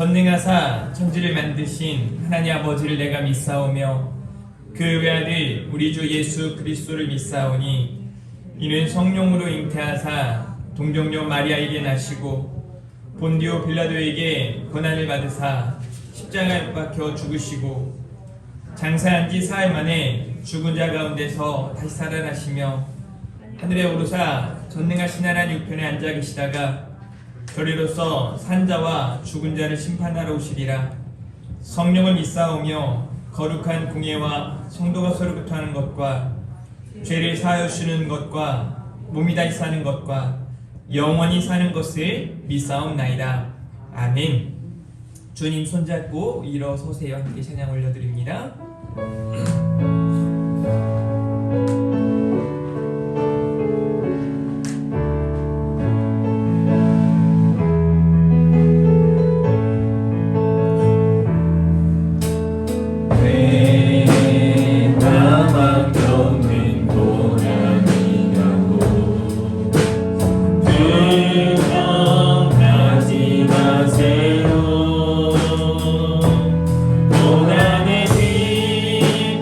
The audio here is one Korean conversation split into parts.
전능하사 천지를 만드신 하나님 아버지를 내가 믿사오며 그 외아들 우리 주 예수 그리스도를 믿사오니 이는 성령으로 잉태하사 동정녀 마리아에게 나시고 본디오 빌라도에게 고난을 받으사 십자가에 못 박혀 죽으시고 장사한 지 사흘 만에 죽은 자 가운데서 다시 살아나시며 하늘에 오르사 전능하신 하나님 우편에 앉아 계시다가 저리로서 산자와 죽은 자를 심판하러 오시리라. 성령을 믿사오며 거룩한 공예와 성도가 서로부터 하는 것과 죄를 사하여 주는 것과 몸이 다시 사는 것과 영원히 사는 것을 믿사옵나이다. 아멘. 주님 손잡고 일어서세요. 함께 찬양 올려드립니다. 고난의 뒤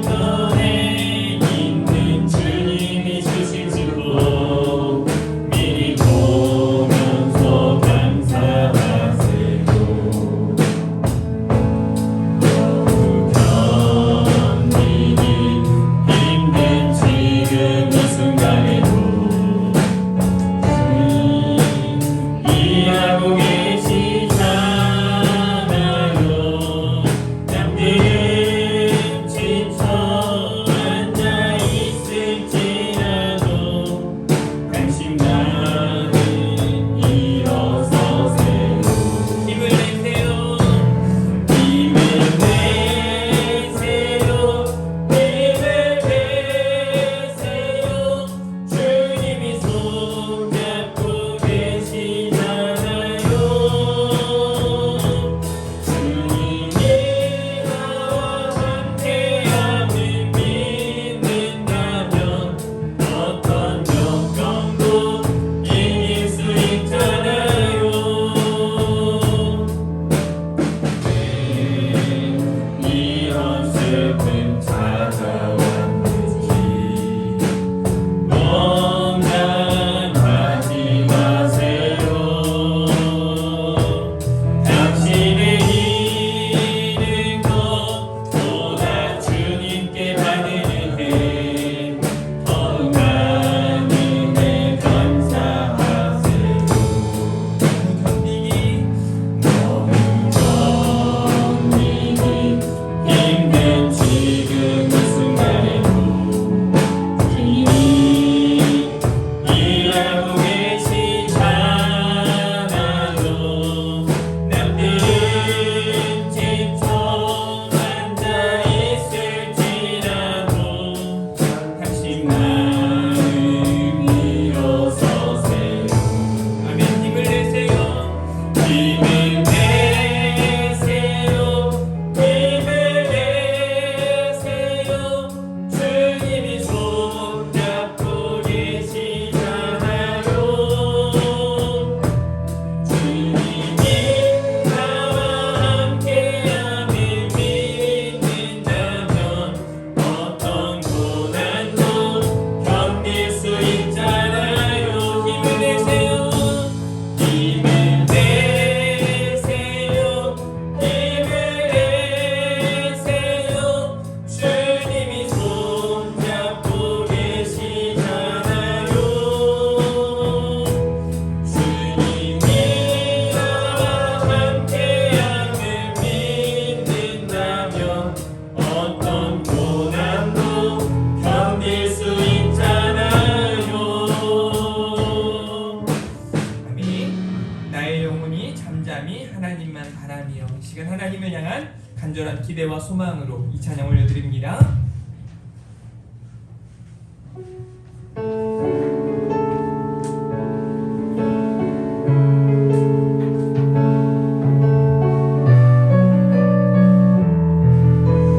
기대와 소망으로 이 찬양 올려드립니다.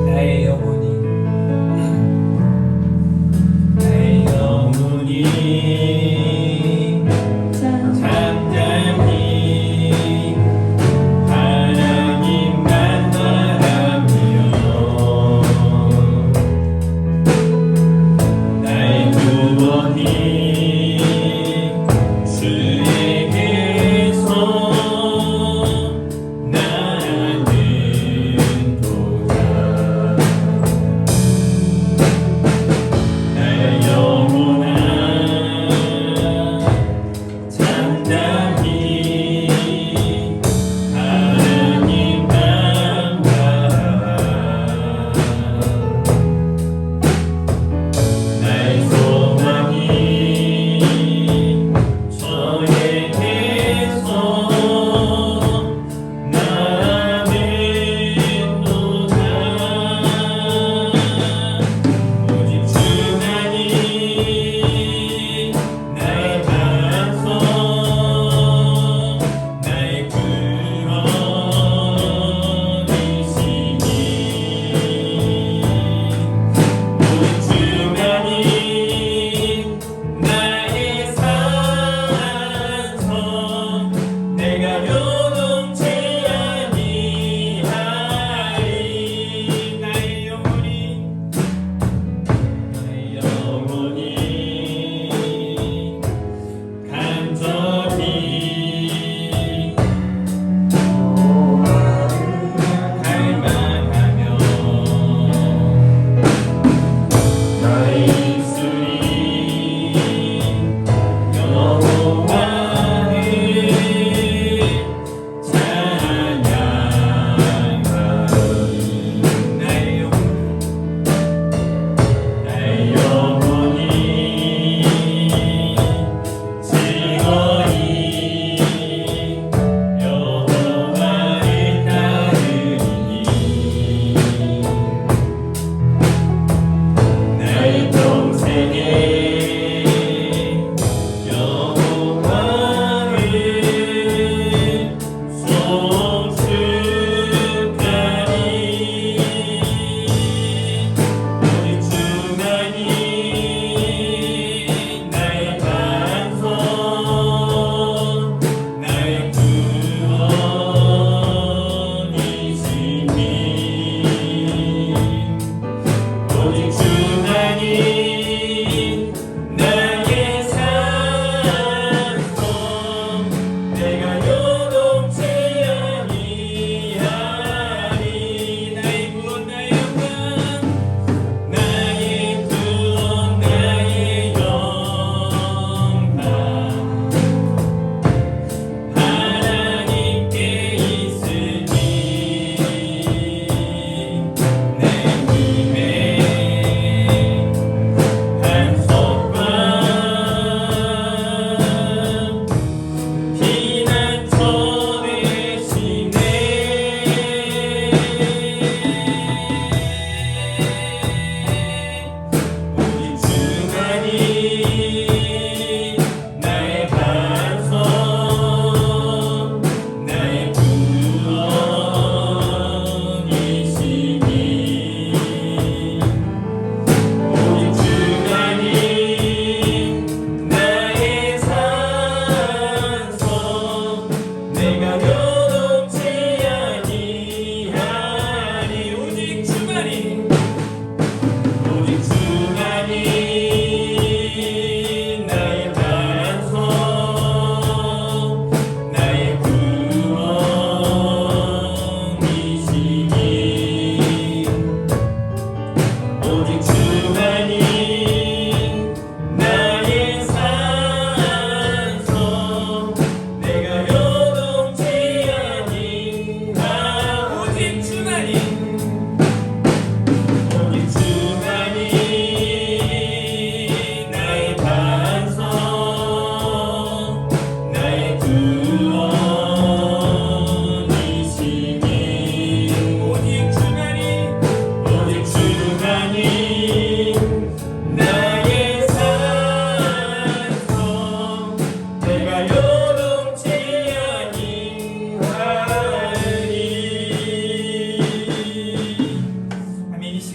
나의 영혼이 잠잠히 하나님만 바라며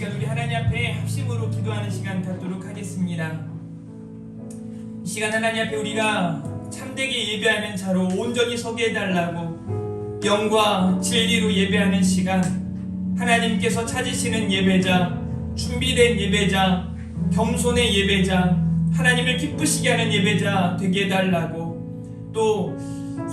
시간 우리 하나님 앞에 합심으로 기도하는 시간 갖도록 하겠습니다. 이 시간 하나님 앞에 우리가 참되게 예배하는 자로 온전히 서게 해달라고 영과 진리로 예배하는 시간, 하나님께서 찾으시는 예배자, 준비된 예배자, 겸손의 예배자, 하나님을 기쁘시게 하는 예배자 되게 해달라고, 또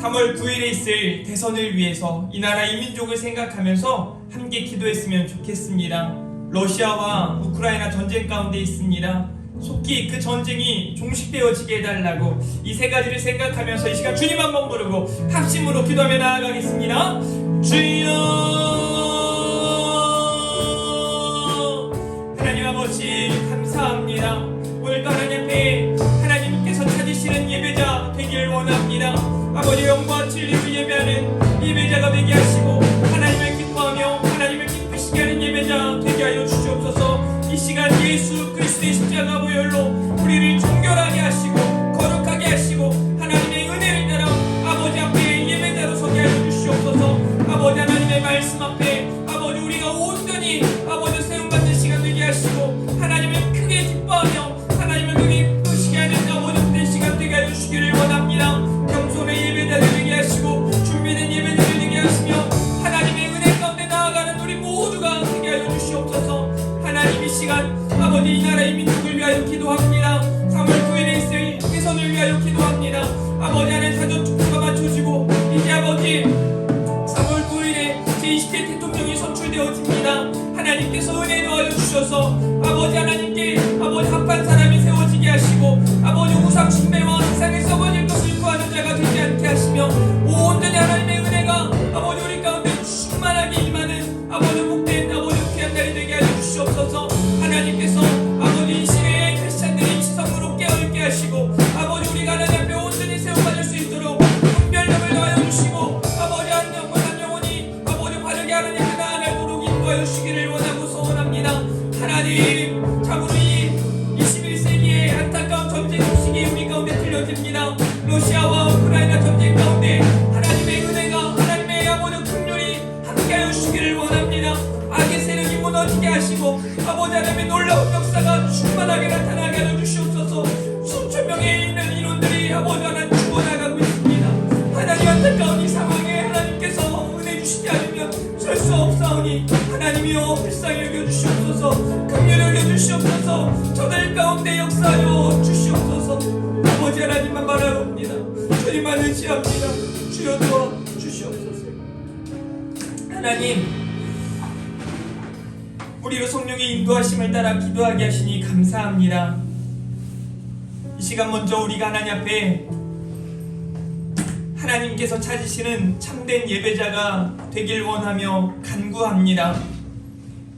3월 9일에 있을 대선을 위해서 이 나라 이 민족을 생각하면서 함께 기도했으면 좋겠습니다. 러시아와 우크라이나 전쟁 가운데 있습니다. 속히 그 전쟁이 종식되어지게 해달라고 이 세 가지를 생각하면서 이 시간 주님 한번 부르고 합심으로 기도하며 나아가겠습니다. 주여, 하나님 아버지 감사합니다. 오늘도 하나님 앞에 하나님께서 찾으시는 예배자 되길 원합니다. 아버지 영과 진리로 예배하는 예배자가 되게 하시고 하나님을 기뻐하며 하나님을 기쁘시게 하는 예배자 되게 하여 주시옵소서. 이 시간 예수 그리스도의 십자가 보혈로 우리를 정결하게 하시고 거룩하게 하시고 하나님의 은혜를 따라 아버지 앞에 예배자로 서게 하여 주시옵소서. 아버지 하나님의 말씀 앞에 아버지 우리가 온전히 아버지 세움받는 시간 되게 하시고 하나님을 크게 기뻐하며 하나님을 크게 기쁘시게 하는 아버지 된 시간 되게 하여 주시기를 원합니다. 겸손의 예배자를 되게 하시고 준비된 예배자를 되게 하시며 하나님의 은혜 가운데 나아가는 우리 모두가 되게 하여 주시옵소서. 하나님 이 시간 아버지 이 나라의 민족을 위하여 기도합니다. 3월 9일에 있을 대선을 위하여 기도합니다. 아버지 하나님 사전투표가 맞춰지고 이제 아버지 3월 9일에 제20대 대통령이 선출되어집니다. 하나님께서 은혜 더하여 주셔서 아버지 하나님께 아버지 합한 사람이 세워지게 하시고 아버지 우상 숭배와 세상에 썩어질 것을 구하는 자가 되지 않게 하시며 온전히 하나님의 은혜가 아버지 우리 가운데 충만하게 임하는 아버지 복된 아버지 귀한 날이 되게 하여 주시옵소서. 하나님께서 아버지 이 시대의 크리스찬들이 지성으로 깨어있게 하시고 아버지 우리가 하나님 앞에 온전히 세워받을 수 있도록 분별력을 더하여 주시고 아버지 한 영혼 한 영혼이 아버지 바르게 하나님 앞에 나아가도록 인도하여 주시기를 원하고 소원합니다. 하나님 참으로 이 21세기의 안타까운 전쟁 소식이 우리 가운데 들려집니다. 러시아와 우크라이나 전쟁 가운데 하나님의 은혜가 하나님의 아버지 긍휼이 함께하여 주시기를 원합니다. 악의 세력이 무너지게 하시고 아버지 하나님의 놀라운 역사가 충만하게 나타나게 하여 주시옵소서. 수천 명의 있는 인원들이 아버지 하나님 죽어나가고 있습니다. 하나님 안타까운 이 상황에 하나님께서 은혜 주시지 않으면 설 수 없사오니 하나님이여 불쌍히 여겨주시옵소서. 긍휼히 여겨주시옵소서. 저들 가운데 역사하여 주시옵소서. 아버지 하나님만 바라봅니다. 주님만 의지합니다. 주여 도와주시옵소서. 하나님 우리로 성령의 인도하심을 따라 기도하게 하시니 감사합니다. 이 시간 먼저 우리가 하나님 앞에 하나님께서 찾으시는 참된 예배자가 되길 원하며 간구합니다.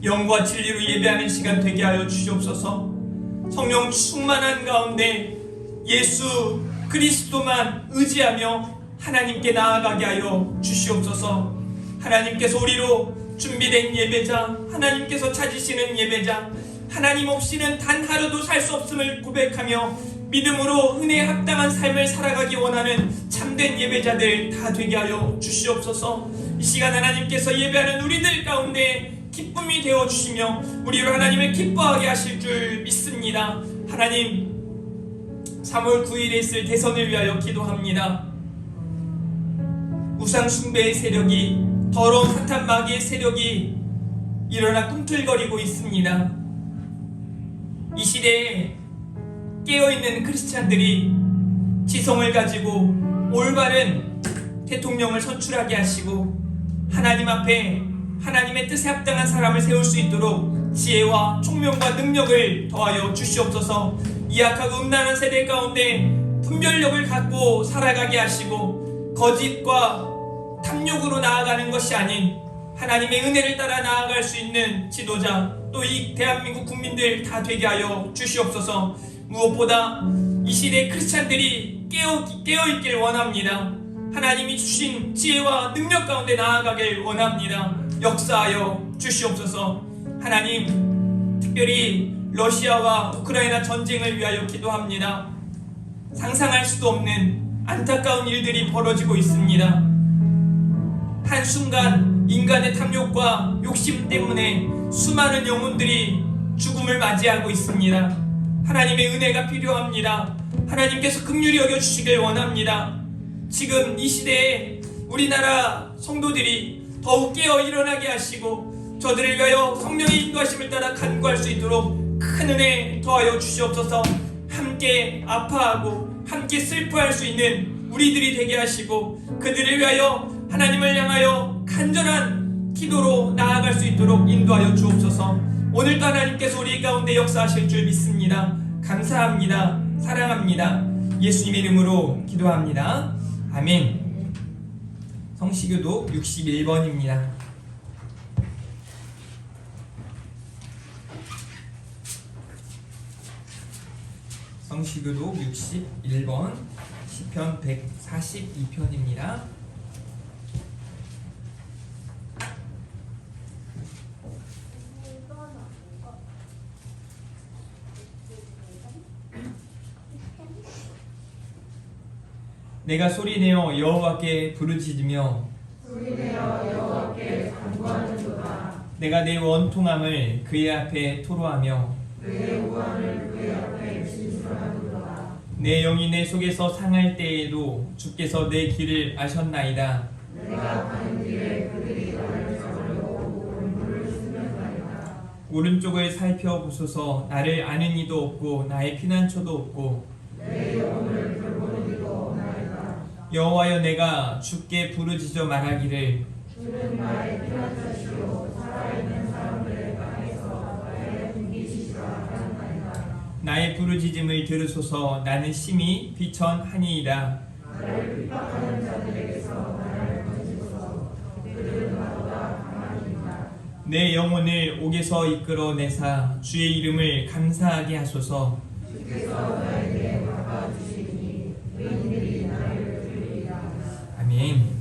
영과 진리로 예배하는 시간 되게 하여 주시옵소서. 성령 충만한 가운데 예수 그리스도만 의지하며 하나님께 나아가게 하여 주시옵소서. 하나님께서 우리로 준비된 예배자, 하나님께서 찾으시는 예배자, 하나님 없이는 단 하루도 살 수 없음을 고백하며 믿음으로 은혜에 합당한 삶을 살아가기 원하는 참된 예배자들 다 되게 하여 주시옵소서. 이 시간 하나님께서 예배하는 우리들 가운데 기쁨이 되어주시며 우리로 하나님을 기뻐하게 하실 줄 믿습니다. 하나님 3월 9일에 있을 대선을 위하여 기도합니다. 우상 숭배의 세력이, 더러운 사탄 마귀의 세력이 일어나 꿈틀거리고 있습니다. 이 시대에 깨어있는 크리스찬들이 지성을 가지고 올바른 대통령을 선출하게 하시고 하나님 앞에 하나님의 뜻에 합당한 사람을 세울 수 있도록 지혜와 총명과 능력을 더하여 주시옵소서. 이악하고 음란한 세대 가운데 분별력을 갖고 살아가게 하시고 거짓과 탐욕으로 나아가는 것이 아닌 하나님의 은혜를 따라 나아갈 수 있는 지도자, 또 이 대한민국 국민들 다 되게 하여 주시옵소서. 무엇보다 이 시대 크리스찬들이 깨어있길 원합니다. 하나님이 주신 지혜와 능력 가운데 나아가길 원합니다. 역사하여 주시옵소서. 하나님 특별히 러시아와 우크라이나 전쟁을 위하여 기도합니다. 상상할 수도 없는 안타까운 일들이 벌어지고 있습니다. 한순간 인간의 탐욕과 욕심 때문에 수많은 영혼들이 죽음을 맞이하고 있습니다. 하나님의 은혜가 필요합니다. 하나님께서 긍휼히 여겨주시길 원합니다. 지금 이 시대에 우리나라 성도들이 더욱 깨어 일어나게 하시고 저들을 위하여 성령의 인도하심을 따라 간구할 수 있도록 큰 은혜 더하여 주시옵소서. 함께 아파하고 함께 슬퍼할 수 있는 우리들이 되게 하시고 그들을 위하여 하나님을 향하여 간절한 기도로 나아갈 수 있도록 인도하여 주옵소서. 오늘도 하나님께서 우리 가운데 역사하실 줄 믿습니다. 감사합니다. 사랑합니다. 예수님의 이름으로 기도합니다. 아멘. 성시교독 61번입니다. 성시교독 61번 시편 142편입니다. 내가 소리내어 여호와께 부르짖으며 간구하는도다. 내가 내 원통함을 그의 앞에 토로하며 내 우환을 그의 앞에 진술하는도다. 내 영이 내 속에서 상할 때에도 주께서 내 길을 아셨나이다. 내가 가는 길에 그들이 나를 잡으려고 골문을 쓰면서이다. 오른쪽을 살펴보소서. 나를 아는 이도 없고 나의 피난처도 없고 내 영혼을 돌보는 이도 없나이다. 여호와여, 내가 주께 부르짖어 말하기를 주는 나의 피난처시오 살아있는 사람들의 땅에서 나의 분기시라 하였나이다. 나의 부르짖음을 들으소서. 나는 심히 비천하니이다. 나를 핍박하는 자들에게서 나를 건지소서. 그들은 나보다 강하니이다. 내 영혼을 옥에서 이끌어내사 주의 이름을 감사하게 하소서. 주께서 나에게 갚아주시니 의인들이 나를 아멘.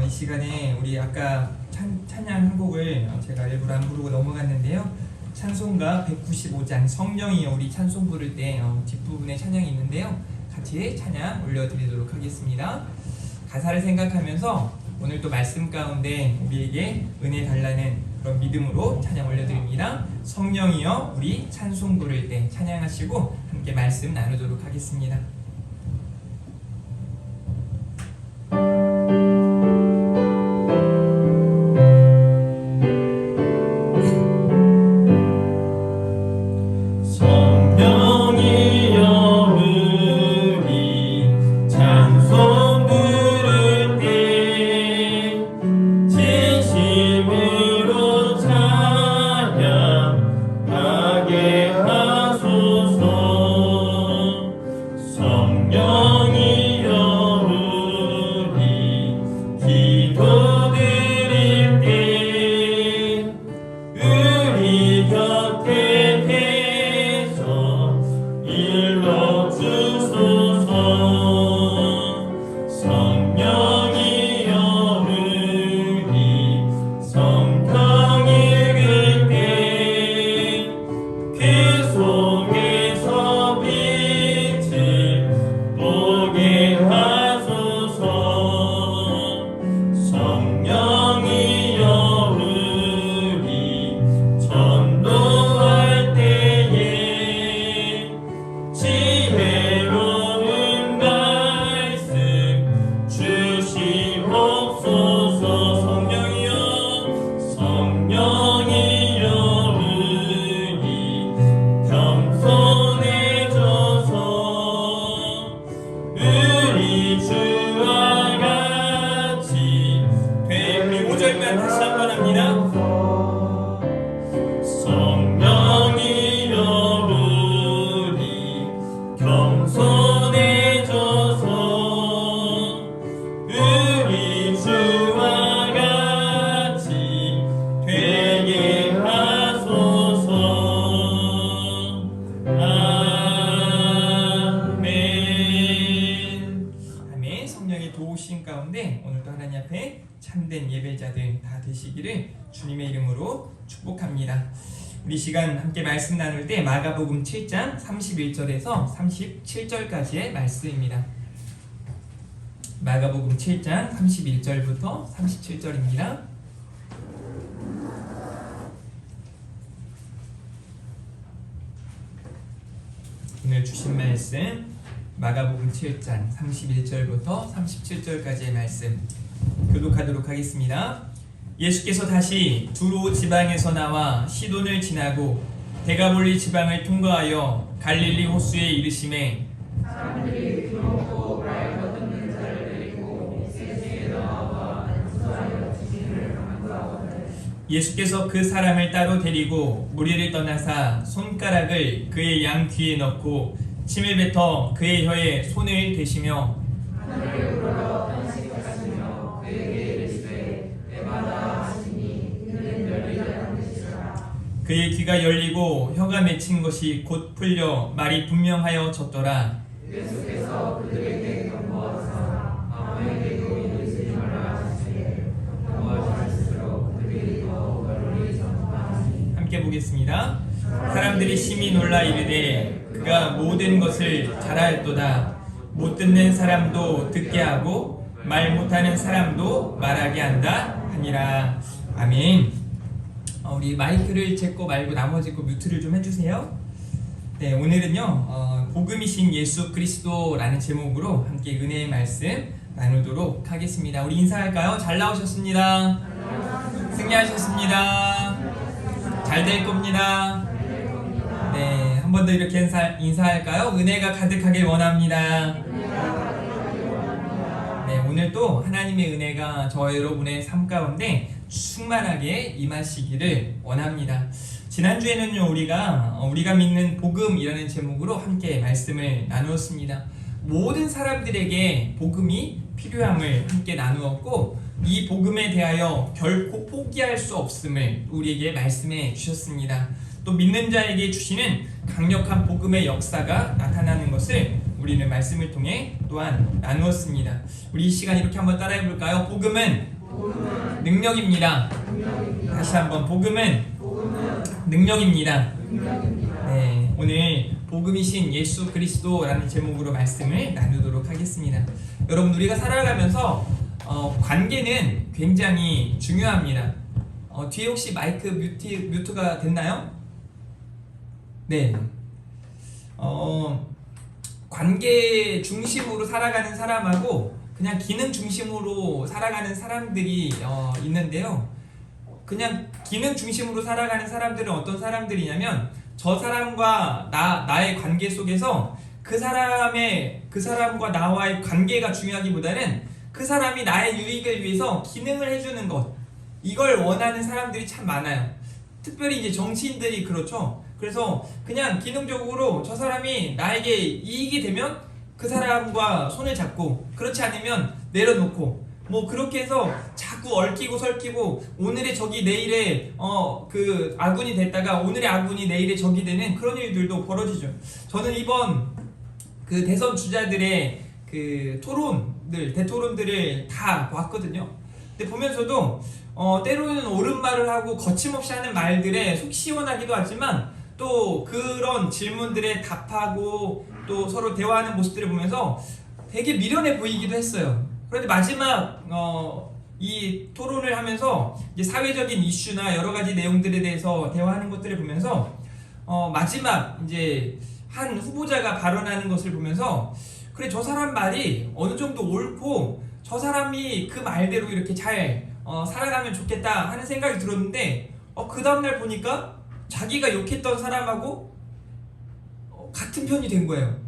이 시간에 우리 아까 찬양 한 곡을 제가 일부러 안 부르고 넘어갔는데요. 찬송가 195장 성령이여 우리 찬송 부를 때 뒷부분에 찬양이 있는데요. 같이 찬양 올려드리도록 하겠습니다. 가사를 생각하면서 오늘 또 말씀 가운데 우리에게 은혜 달라는 그런 믿음으로 찬양 올려드립니다. 성령이여 우리 찬송 부를 때 찬양하시고 함께 말씀 나누도록 하겠습니다. 참된 예배자들 다 되시기를 주님의 이름으로 축복합니다. 우리 시간 함께 말씀 나눌 때 마가복음 7장 31절에서 37절까지의 말씀입니다. 마가복음 7장 31절부터 37절입니다. 오늘 주신 말씀 마가복음 7장 31절부터 37절까지의 말씀 교독하도록 하겠습니다. 예수께서 다시 두로 지방에서 나와 시돈을 지나고 데가볼리 지방을 통과하여 갈릴리 호수에 이르심에 사람들이 두렵고 말 거듭는 자를 데리고 세상에 나와 안수하여 주님을 간구하거늘 예수께서 그 사람을 따로 데리고 무리를 떠나사 손가락을 그의 양 귀에 넣고 침을 뱉어 그의 혀에 손을 대시며 하늘을 우러러 탄식하시며 그에게 이르시되 에바다 하시니 이는 열리라는 뜻이라. 그의 귀가 열리고 혀가 맺힌 것이 곧 풀려 말이 분명하여 졌더라. 예수께서 그들에게 경고하사 아무에게도 이르지 말라 하시되 경고하실수록 그들이 더욱 널리 전파하니. 함께 보겠습니다. 사람들이 심히 놀라 이르되 그가 모든 것을 잘하였도다. 못 듣는 사람도 듣게 하고 말 못하는 사람도 말하게 한다 하니라. 아멘. 우리 마이크를 제 거 말고 나머지 거 뮤트를 좀 해주세요. 네, 오늘은요 복음이신 예수 그리스도라는 제목으로 함께 은혜의 말씀 나누도록 하겠습니다. 우리 인사할까요? 잘 나오셨습니다. 승리하셨습니다. 잘 될 겁니다. 네, 한 번 더 이렇게 인사할까요? 은혜가 가득하길 원합니다. 네, 오늘 또 하나님의 은혜가 저 여러분의 삶 가운데 충만하게 임하시기를 원합니다. 지난주에는요 우리가 믿는 복음이라는 제목으로 함께 말씀을 나누었습니다. 모든 사람들에게 복음이 필요함을 함께 나누었고 이 복음에 대하여 결코 포기할 수 없음을 우리에게 말씀해 주셨습니다. 또 믿는 자에게 주시는 강력한 복음의 역사가 나타나는 것을 우리는 말씀을 통해 또한 나누었습니다. 우리 이 시간 이렇게 한번 따라해 볼까요? 복음은 능력입니다. 다시 한번 복음은 능력입니다. 네, 오늘 복음이신 예수 그리스도라는 제목으로 말씀을 나누도록 하겠습니다. 여러분 우리가 살아가면서 관계는 굉장히 중요합니다. 뒤에 혹시 마이크 뮤트가 됐나요? 네. 관계 중심으로 살아가는 사람하고 그냥 기능 중심으로 살아가는 사람들이 있는데요. 그냥 기능 중심으로 살아가는 사람들은 어떤 사람들이냐면 저 사람과 나의 관계 속에서 그 사람과 나와의 관계가 중요하기보다는 그 사람이 나의 유익을 위해서 기능을 해주는 것, 이걸 원하는 사람들이 참 많아요. 특별히 이제 정치인들이 그렇죠. 그래서 그냥 기능적으로 저 사람이 나에게 이익이 되면 그 사람과 손을 잡고, 그렇지 않으면 내려놓고, 뭐 그렇게 해서 자꾸 얽히고 설키고 오늘의 적이 내일의 그 아군이 됐다가 오늘의 아군이 내일의 적이 되는 그런 일들도 벌어지죠. 저는 이번 그 대선 주자들의 그 대토론들을 다 봤거든요. 근데 보면서도 때로는 옳은 말을 하고 거침없이 하는 말들에 속 시원하기도 하지만 또 그런 질문들에 답하고 또 서로 대화하는 모습들을 보면서 되게 미련해 보이기도 했어요. 그런데 마지막 이 토론을 하면서 이제 사회적인 이슈나 여러 가지 내용들에 대해서 대화하는 것들을 보면서 마지막 이제 한 후보자가 발언하는 것을 보면서 그래, 저 사람 말이 어느 정도 옳고 저 사람이 그 말대로 이렇게 잘 살아가면 좋겠다 하는 생각이 들었는데 그 다음날 보니까 자기가 욕했던 사람하고 같은 편이 된 거예요.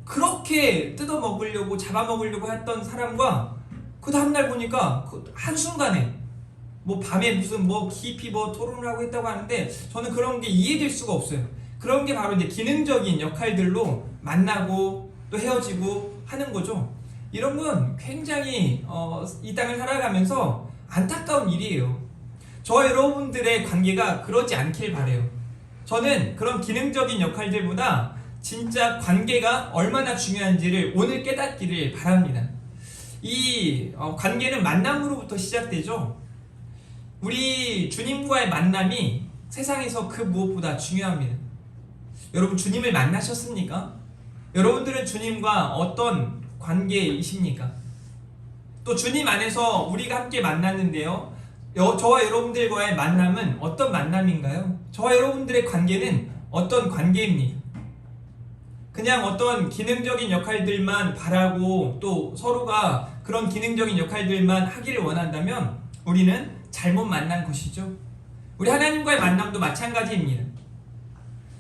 그렇게 뜯어먹으려고 잡아먹으려고 했던 사람과 그 다음날 보니까 그 한순간에 뭐 밤에 무슨 뭐 깊이 뭐 토론을 하고 했다고 하는데 저는 그런 게 이해될 수가 없어요. 그런 게 바로 이제 기능적인 역할들로 만나고 또 헤어지고 하는 거죠. 이런 건 굉장히 이 땅을 살아가면서 안타까운 일이에요. 저와 여러분들의 관계가 그러지 않길 바래요. 저는 그런 기능적인 역할들보다 진짜 관계가 얼마나 중요한지를 오늘 깨닫기를 바랍니다. 이 관계는 만남으로부터 시작되죠. 우리 주님과의 만남이 세상에서 그 무엇보다 중요합니다. 여러분 주님을 만나셨습니까? 여러분들은 주님과 어떤 관계이십니까? 또 주님 안에서 우리가 함께 만났는데요. 저와 여러분들과의 만남은 어떤 만남인가요? 저와 여러분들의 관계는 어떤 관계입니까? 그냥 어떤 기능적인 역할들만 바라고 또 서로가 그런 기능적인 역할들만 하기를 원한다면 우리는 잘못 만난 것이죠. 우리 하나님과의 만남도 마찬가지입니다.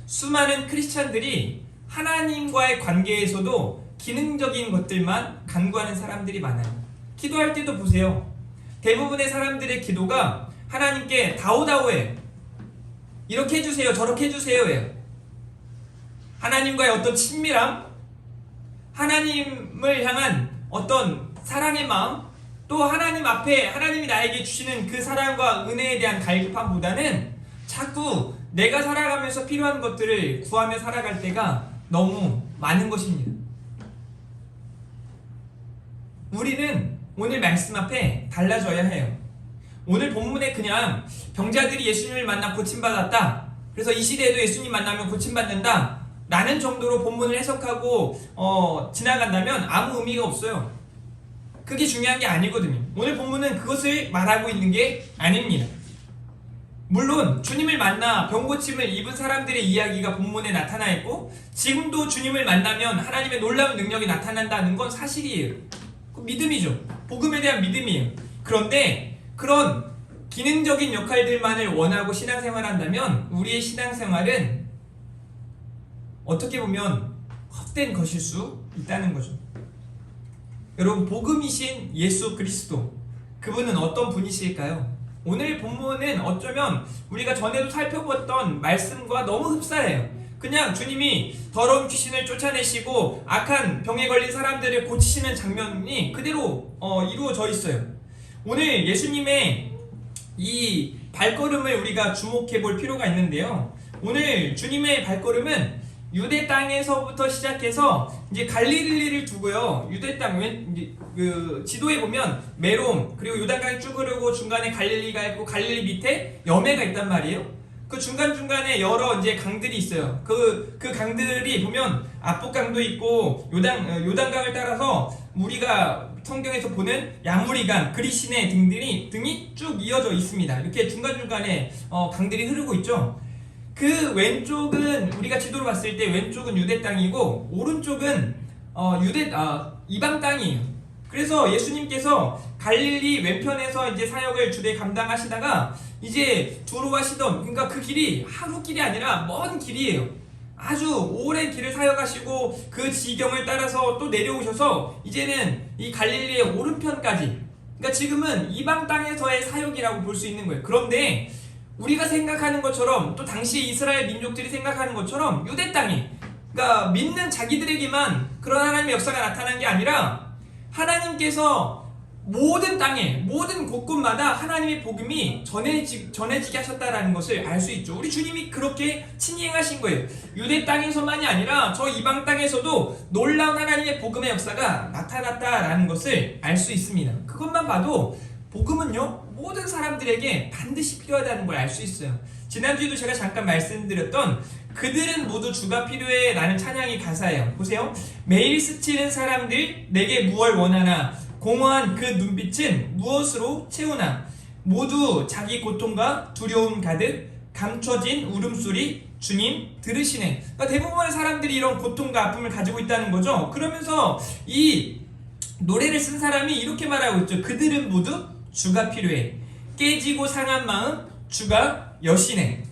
수많은 크리스찬들이 하나님과의 관계에서도 기능적인 것들만 간구하는 사람들이 많아요. 기도할 때도 보세요. 대부분의 사람들의 기도가 하나님께 다오다오해요. 이렇게 해주세요, 저렇게 해주세요 해요. 하나님과의 어떤 친밀함, 하나님을 향한 어떤 사랑의 마음, 또 하나님 앞에 하나님이 나에게 주시는 그 사랑과 은혜에 대한 갈급함보다는 자꾸 내가 살아가면서 필요한 것들을 구하며 살아갈 때가 너무 많은 것입니다. 우리는 오늘 말씀 앞에 달라져야 해요. 오늘 본문에 그냥 병자들이 예수님을 만나 고침받았다, 그래서 이 시대에도 예수님 만나면 고침받는다 라는 정도로 본문을 해석하고 지나간다면 아무 의미가 없어요. 그게 중요한 게 아니거든요. 오늘 본문은 그것을 말하고 있는 게 아닙니다. 물론 주님을 만나 병고침을 입은 사람들의 이야기가 본문에 나타나 있고 지금도 주님을 만나면 하나님의 놀라운 능력이 나타난다는 건 사실이에요. 그 믿음이죠. 복음에 대한 믿음이에요. 그런데 그런 기능적인 역할들만을 원하고 신앙생활을 한다면 우리의 신앙생활은 어떻게 보면 헛된 것일 수 있다는 거죠. 여러분, 복음이신 예수 그리스도, 그분은 어떤 분이실까요? 오늘 본문은 어쩌면 우리가 전에도 살펴봤던 말씀과 너무 흡사해요. 그냥 주님이 더러운 귀신을 쫓아내시고 악한 병에 걸린 사람들을 고치시는 장면이 그대로 이루어져 있어요. 오늘 예수님의 이 발걸음을 우리가 주목해 볼 필요가 있는데요. 오늘 주님의 발걸음은 유대 땅에서부터 시작해서 이제 갈릴리를 두고요. 유대 땅 그 지도에 보면 메롬 그리고 요단강이 쭉 흐르고 중간에 갈릴리가 있고 갈릴리 밑에 여매가 있단 말이에요. 그 중간중간에 여러 이제 강들이 있어요. 그 강들이 보면 압복강도 있고 요단강을 따라서 우리가 성경에서 보는 야무리강, 그리시네 등이 쭉 이어져 있습니다. 이렇게 중간중간에 강들이 흐르고 있죠. 그 왼쪽은 우리가 지도로 봤을 때 왼쪽은 유대 땅이고 오른쪽은 이방 땅이에요. 그래서 예수님께서 갈릴리 왼편에서 이제 사역을 주되 감당하시다가 이제 두로와 시돈, 그러니까 그 길이 하루 길이 아니라 먼 길이에요. 아주 오랜 길을 사역하시고 그 지경을 따라서 또 내려오셔서 이제는 이 갈릴리의 오른편까지, 그러니까 지금은 이방 땅에서의 사역이라고 볼 수 있는 거예요. 그런데 우리가 생각하는 것처럼 또 당시 이스라엘 민족들이 생각하는 것처럼 유대 땅이, 그러니까 믿는 자기들에게만 그런 하나님의 역사가 나타난 게 아니라 하나님께서 모든 땅에 모든 곳곳마다 하나님의 복음이 전해지게 하셨다라는 것을 알 수 있죠. 우리 주님이 그렇게 친히 행하신 거예요. 유대 땅에서만이 아니라 저 이방 땅에서도 놀라운 하나님의 복음의 역사가 나타났다라는 것을 알 수 있습니다. 그것만 봐도 복음은요 모든 사람들에게 반드시 필요하다는 걸 알 수 있어요. 지난주에도 제가 잠깐 말씀드렸던 그들은 모두 주가 필요해 라는 찬양의 가사예요. 보세요. 매일 스치는 사람들 내게 무엇을 원하나 공허한 그 눈빛은 무엇으로 채우나 모두 자기 고통과 두려움 가득 감춰진 울음소리 주님 들으시네. 그러니까 대부분의 사람들이 이런 고통과 아픔을 가지고 있다는 거죠. 그러면서 이 노래를 쓴 사람이 이렇게 말하고 있죠. 그들은 모두 주가 필요해. 깨지고 상한 마음 주가 여시네.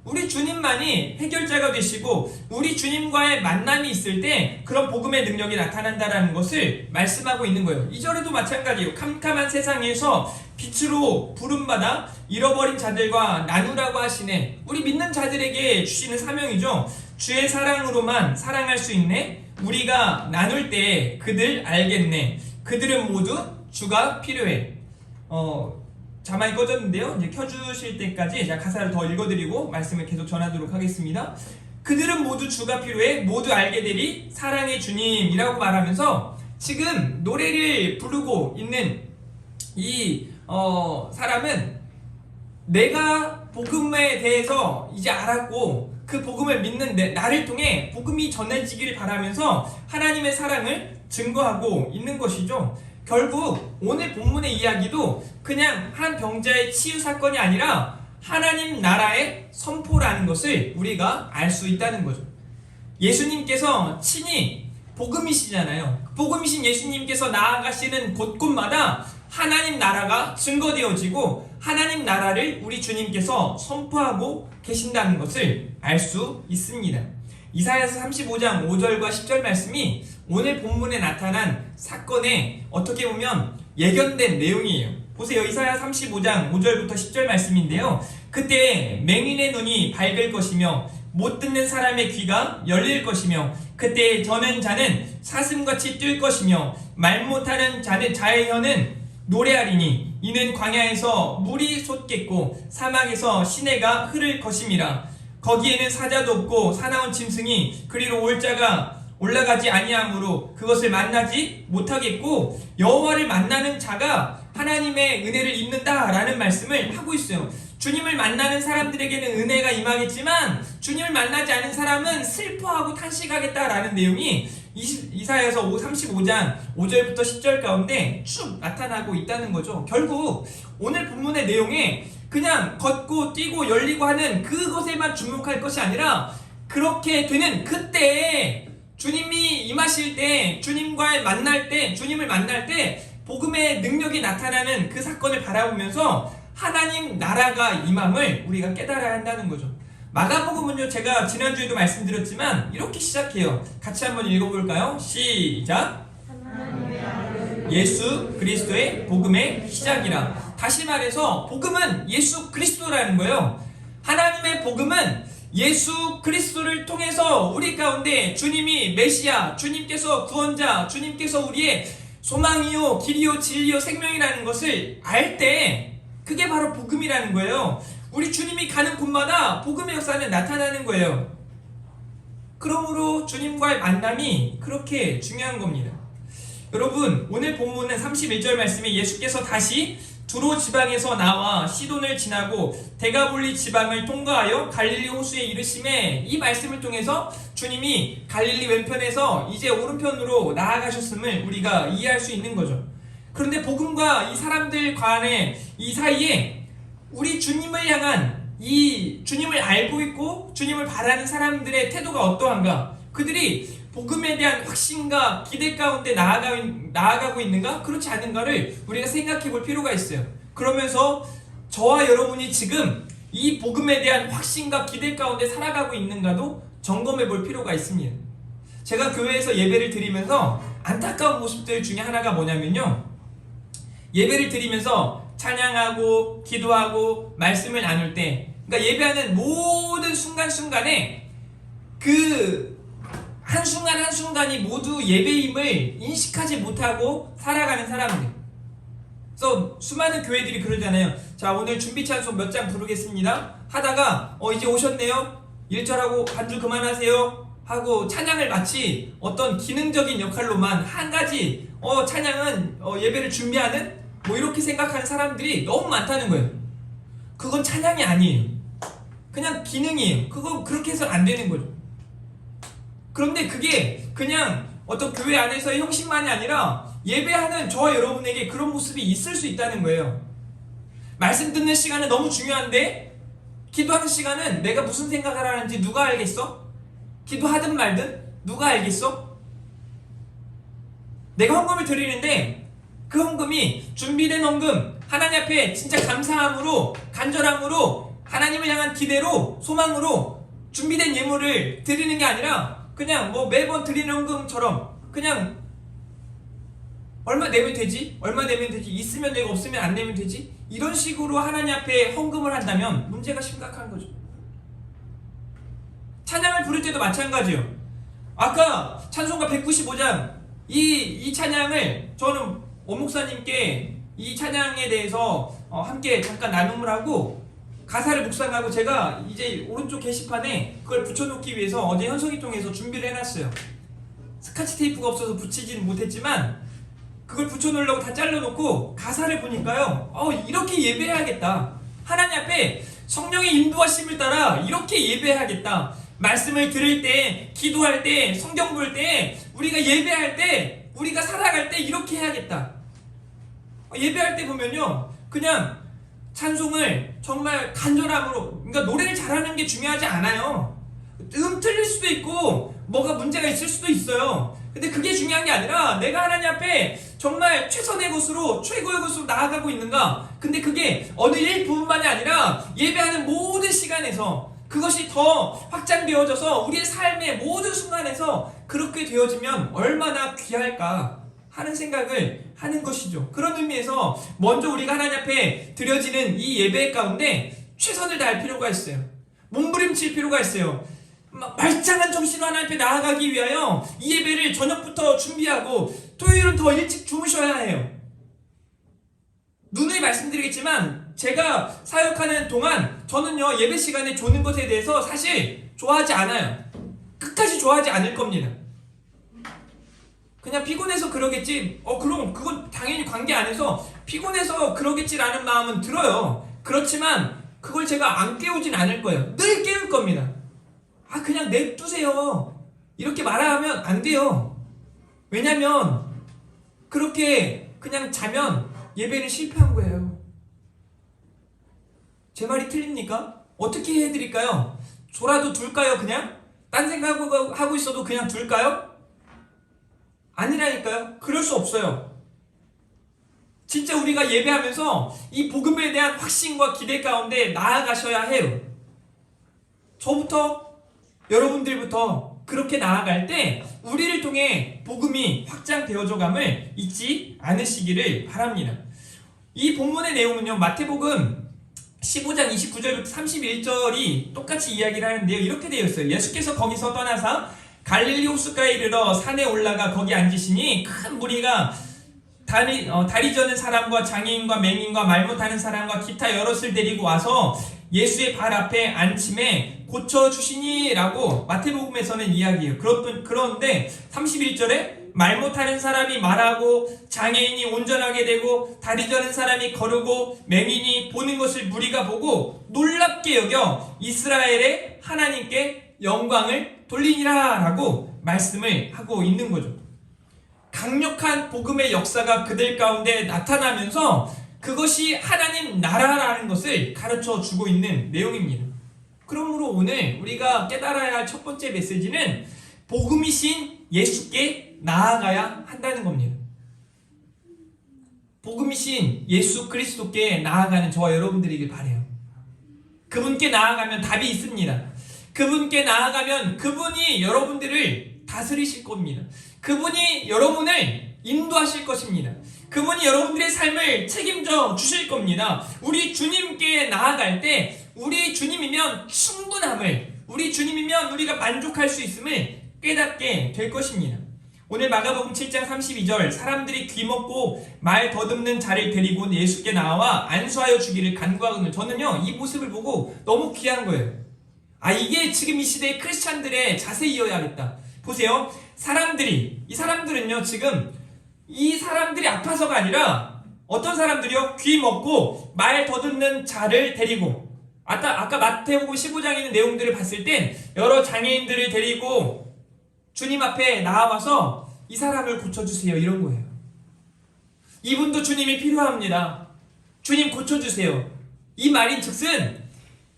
우리 주님만이 해결자가 되시고 우리 주님과의 만남이 있을 때 그런 복음의 능력이 나타난다는 것을 말씀하고 있는 거예요. 2절에도 마찬가지예요. 캄캄한 세상에서 빛으로 부름받아 잃어버린 자들과 나누라고 하시네. 우리 믿는 자들에게 주시는 사명이죠. 주의 사랑으로만 사랑할 수 있네. 우리가 나눌 때 그들 알겠네. 그들은 모두 주가 필요해. 자막이 꺼졌는데요. 이제 켜주실 때까지 제가 가사를 더 읽어드리고 말씀을 계속 전하도록 하겠습니다. 그들은 모두 주가 필요해 모두 알게 되리 사랑의 주님이라고 말하면서 지금 노래를 부르고 있는 이 사람은 내가 복음에 대해서 이제 알았고 그 복음을 믿는 나를 통해 복음이 전해지기를 바라면서 하나님의 사랑을 증거하고 있는 것이죠. 결국 오늘 본문의 이야기도 그냥 한 병자의 치유 사건이 아니라 하나님 나라의 선포라는 것을 우리가 알 수 있다는 거죠. 예수님께서 친히 복음이시잖아요. 복음이신 예수님께서 나아가시는 곳곳마다 하나님 나라가 증거되어지고 하나님 나라를 우리 주님께서 선포하고 계신다는 것을 알 수 있습니다. 이사야서 35장 5절과 10절 말씀이 오늘 본문에 나타난 사건의 어떻게 보면 예견된 내용이에요. 보세요. 이사야 35장 5절부터 10절 말씀인데요. 그때 맹인의 눈이 밝을 것이며 못 듣는 사람의 귀가 열릴 것이며 그때 저는 자는 사슴같이 뛸 것이며 말 못하는 자의 혀는 노래하리니 이는 광야에서 물이 솟겠고 사막에서 시내가 흐를 것임이라. 거기에는 사자도 없고 사나운 짐승이 그리로 올 자가 올라가지 아니하므로 그것을 만나지 못하겠고 여호와를 만나는 자가 하나님의 은혜를 입는다라는 말씀을 하고 있어요. 주님을 만나는 사람들에게는 은혜가 임하겠지만 주님을 만나지 않은 사람은 슬퍼하고 탄식하겠다라는 내용이 이사야서 35장 5절부터 10절 가운데 쭉 나타나고 있다는 거죠. 결국 오늘 본문의 내용에 그냥 걷고 뛰고 열리고 하는 그것에만 주목할 것이 아니라 그렇게 되는 그때에 주님이 임하실 때, 주님을 만날 때 복음의 능력이 나타나는 그 사건을 바라보면서 하나님 나라가 임함을 우리가 깨달아야 한다는 거죠. 마가복음은요, 제가 지난주에도 말씀드렸지만 이렇게 시작해요. 같이 한번 읽어볼까요? 시작! 예수 그리스도의 복음의 시작이라. 다시 말해서 복음은 예수 그리스도라는 거예요. 하나님의 복음은 예수 그리스도를 통해서 우리 가운데 주님이 메시아, 주님께서 구원자, 주님께서 우리의 소망이요 길이요 진리요 생명이라는 것을 알 때 그게 바로 복음이라는 거예요. 우리 주님이 가는 곳마다 복음의 역사는 나타나는 거예요. 그러므로 주님과의 만남이 그렇게 중요한 겁니다. 여러분, 오늘 본문은 31절 말씀에 예수께서 다시 두로 지방에서 나와 시돈을 지나고 데가볼리 지방을 통과하여 갈릴리 호수에 이르심에, 이 말씀을 통해서 주님이 갈릴리 왼편에서 이제 오른편으로 나아가셨음을 우리가 이해할 수 있는 거죠. 그런데 복음과 이 사람들 간의 이 사이에 우리 주님을 향한 이 주님을 알고 있고 주님을 바라는 사람들의 태도가 어떠한가? 그들이 복음에 대한 확신과 기대 가운데 나아가고 있는가? 그렇지 않은가를 우리가 생각해 볼 필요가 있어요. 그러면서 저와 여러분이 지금 이 복음에 대한 확신과 기대 가운데 살아가고 있는가도 점검해 볼 필요가 있습니다. 제가 교회에서 예배를 드리면서 안타까운 모습들 중에 하나가 뭐냐면요, 예배를 드리면서 찬양하고 기도하고 말씀을 나눌 때, 그러니까 예배하는 모든 순간순간에 그 한순간 한순간이 모두 예배임을 인식하지 못하고 살아가는 사람들. 그래서 수많은 교회들이 그러잖아요. 자, 오늘 준비 찬송 몇 장 부르겠습니다 하다가 이제 오셨네요, 1절하고 반주 그만하세요 하고 찬양을 마치 어떤 기능적인 역할로만 한 가지 찬양은 예배를 준비하는 이렇게 생각하는 사람들이 너무 많다는 거예요. 그건 찬양이 아니에요. 그냥 기능이에요. 그거 그렇게 해서는 안 되는 거죠. 그런데 그게 그냥 어떤 교회 안에서의 형식만이 아니라 예배하는 저와 여러분에게 그런 모습이 있을 수 있다는 거예요. 말씀 듣는 시간은 너무 중요한데 기도하는 시간은 내가 무슨 생각을 하는지 누가 알겠어? 기도하든 말든 누가 알겠어? 내가 헌금을 드리는데 그 헌금이 준비된 헌금, 하나님 앞에 진짜 감사함으로, 간절함으로, 하나님을 향한 기대로, 소망으로 준비된 예물을 드리는 게 아니라 그냥 매번 드리는 헌금처럼 그냥 얼마 내면 되지? 얼마 내면 되지? 있으면 되고 없으면 안 내면 되지? 이런 식으로 하나님 앞에 헌금을 한다면 문제가 심각한 거죠. 찬양을 부를 때도 마찬가지예요. 아까 찬송가 195장 이 찬양을 저는 목사님께 이 찬양에 대해서 함께 잠깐 나눔을 하고 가사를 묵상하고 제가 이제 오른쪽 게시판에 그걸 붙여놓기 위해서 어제 현석이 통해서 준비를 해놨어요. 스카치 테이프가 없어서 붙이지는 못했지만 그걸 붙여놓으려고 다 잘라놓고 가사를 보니까요, 이렇게 예배해야겠다. 하나님 앞에 성령의 인도하심을 따라 이렇게 예배해야겠다. 말씀을 들을 때, 기도할 때, 성경 볼 때, 우리가 예배할 때, 우리가 살아갈 때 이렇게 해야겠다. 예배할 때 보면요, 그냥 찬송을 정말 간절함으로, 그러니까 노래를 잘하는 게 중요하지 않아요. 틀릴 수도 있고 뭐가 문제가 있을 수도 있어요. 근데 그게 중요한 게 아니라 내가 하나님 앞에 정말 최선의 것으로, 최고의 것으로 나아가고 있는가. 근데 그게 어느 일부분만이 아니라 예배하는 모든 시간에서 그것이 더 확장되어져서 우리의 삶의 모든 순간에서 그렇게 되어지면 얼마나 귀할까 하는 생각을 하는 것이죠. 그런 의미에서 먼저 우리가 하나님 앞에 드려지는 이 예배 가운데 최선을 다할 필요가 있어요. 몸부림칠 필요가 있어요. 말짱한 정신으로 하나님 앞에 나아가기 위하여 이 예배를 저녁부터 준비하고 토요일은 더 일찍 주무셔야 해요. 누누이 말씀드리겠지만 제가 사역하는 동안 저는요, 예배 시간에 조는 것에 대해서 사실 좋아하지 않아요. 끝까지 좋아하지 않을 겁니다. 그냥 피곤해서 그러겠지, 그럼 그건 당연히 관계 안에서 피곤해서 그러겠지라는 마음은 들어요. 그렇지만 그걸 제가 안 깨우진 않을 거예요. 늘 깨울 겁니다. 그냥 냅두세요, 이렇게 말하면 안 돼요. 왜냐면 그렇게 그냥 자면 예배는 실패한 거예요. 제 말이 틀립니까? 어떻게 해드릴까요? 졸아도 둘까요? 그냥? 딴 생각하고 있어도 그냥 둘까요? 아니라니까요. 그럴 수 없어요. 진짜 우리가 예배하면서 이 복음에 대한 확신과 기대 가운데 나아가셔야 해요. 저부터, 여러분들부터 그렇게 나아갈 때 우리를 통해 복음이 확장되어져감을 잊지 않으시기를 바랍니다. 이 본문의 내용은요, 마태복음 15장 29절부터 31절이 똑같이 이야기를 하는데요, 이렇게 되어 있어요. 예수께서 거기서 떠나사 갈릴리 호숫가에 이르러 산에 올라가 거기 앉으시니 큰 무리가 다리 저는 사람과 장애인과 맹인과 말 못하는 사람과 기타 여럿을 데리고 와서 예수의 발 앞에 앉힘에 고쳐주시니 라고 마태복음에서는 이야기해요. 그런데 31절에 말 못하는 사람이 말하고 장애인이 온전하게 되고 다리 저는 사람이 거르고 맹인이 보는 것을 무리가 보고 놀랍게 여겨 이스라엘의 하나님께 영광을 돌리니라 라고 말씀을 하고 있는 거죠. 강력한 복음의 역사가 그들 가운데 나타나면서 그것이 하나님 나라라는 것을 가르쳐 주고 있는 내용입니다. 그러므로 오늘 우리가 깨달아야 할 첫 번째 메시지는 복음이신 예수께 나아가야 한다는 겁니다. 복음이신 예수 그리스도께 나아가는 저와 여러분들이길 바라요. 그분께 나아가면 답이 있습니다. 그분께 나아가면 그분이 여러분들을 다스리실 겁니다. 그분이 여러분을 인도하실 것입니다. 그분이 여러분들의 삶을 책임져 주실 겁니다. 우리 주님께 나아갈 때 우리 주님이면 충분함을, 우리 주님이면 우리가 만족할 수 있음을 깨닫게 될 것입니다. 오늘 마가복음 7장 32절 사람들이 귀먹고 말 더듬는 자를 데리고 예수께 나와 안수하여 주기를 간구하거든요. 저는요, 이 모습을 보고 너무 귀한 거예요. 이게 지금 이 시대의 크리스찬들의 자세이어야겠다. 보세요. 이 사람들은요, 지금 이 사람들이 아파서가 아니라 어떤 사람들이요? 귀 먹고 말 더듬는 자를 데리고, 아까 마태복음 15장에 있는 내용들을 봤을 땐 여러 장애인들을 데리고 주님 앞에 나와서 이 사람을 고쳐주세요, 이런 거예요. 이분도 주님이 필요합니다. 주님 고쳐주세요. 이 말인 즉슨